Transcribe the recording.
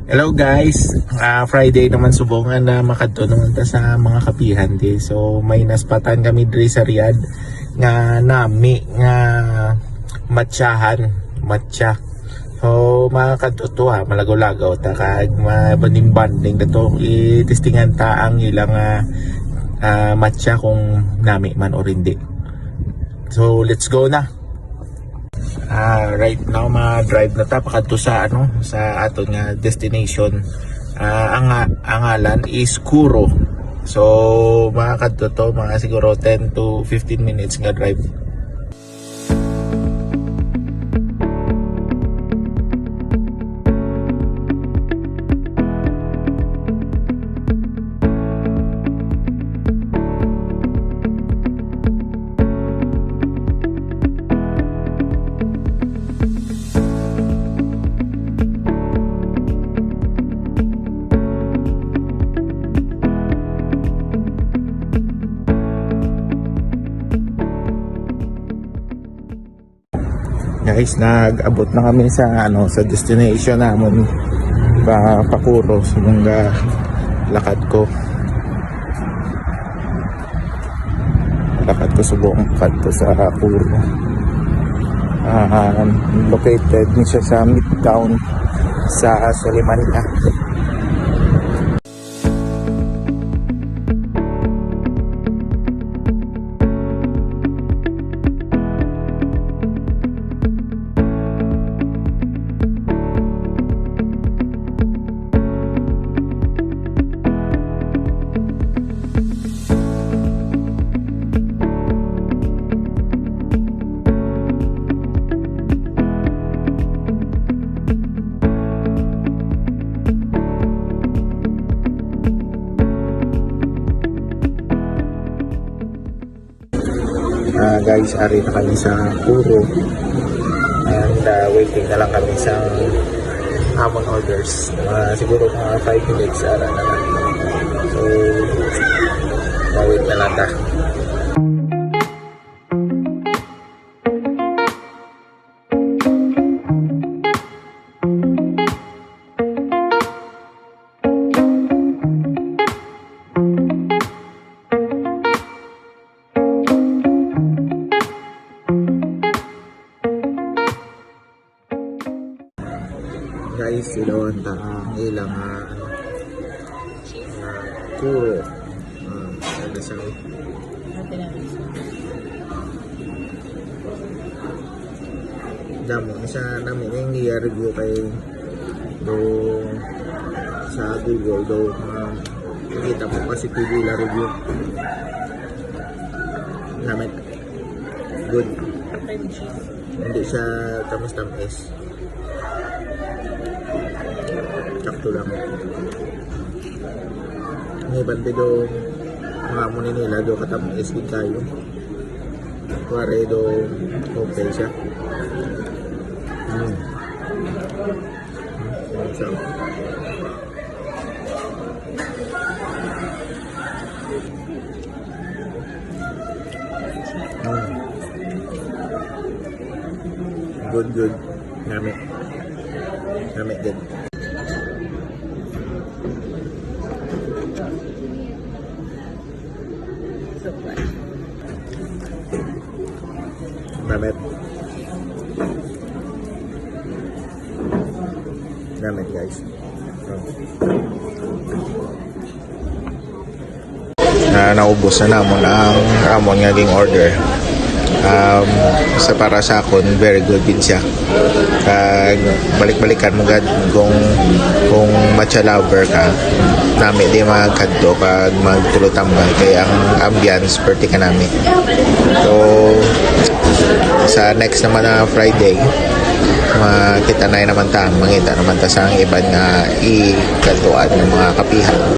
Hello guys, Friday naman subongan na makadto naman ta sa mga kapihan di. So may naspatan kami diri sa Riyadh nga nami nga matcha. So makadto to malagaw-lagaw ta kag banding dato i-testingan ta ang ilang matcha kung nami man or hindi. So let's go na. Right now ma-drive na ta pakadto sa sa aton nga destination. Ang ngalan is Kuro. So makakadto to mga siguro 10 to 15 minutes nga drive. Guys, nag-abot na kami sa sa destination namon Pakuro sa mga lakad ko subong kadto sa Kuro. Located ni siya sa Midtown sa Sulemania. Guys, ari na kami sa Kuro and waiting na lang kami sa amon orders. Siguro mga 5 minutes ara na lang. So ma-wait na lang ta. Guys, ilawan ta ang ilang Kuro sa damo isa namin yung i-review kay do sa Google do nakita mo kasi TV la review namin good, hindi siya tamis-tamis, sakto lang. May bande do mga muni nila do katamis din kayo kuwari do okay siya. So, good nami good. Namit guys. Naubos na namon ang amon nga ging order. Sa para sa akon very good din siya. Kag balik-balikan mo gad kung matcha lover ka. Nami di magkadto kag magtulotambal kay ang ambience perti ka nami. So sa next naman na Friday makita na naman ta, mangita naman ta sa iban nga ikatuan ng mga kapihan.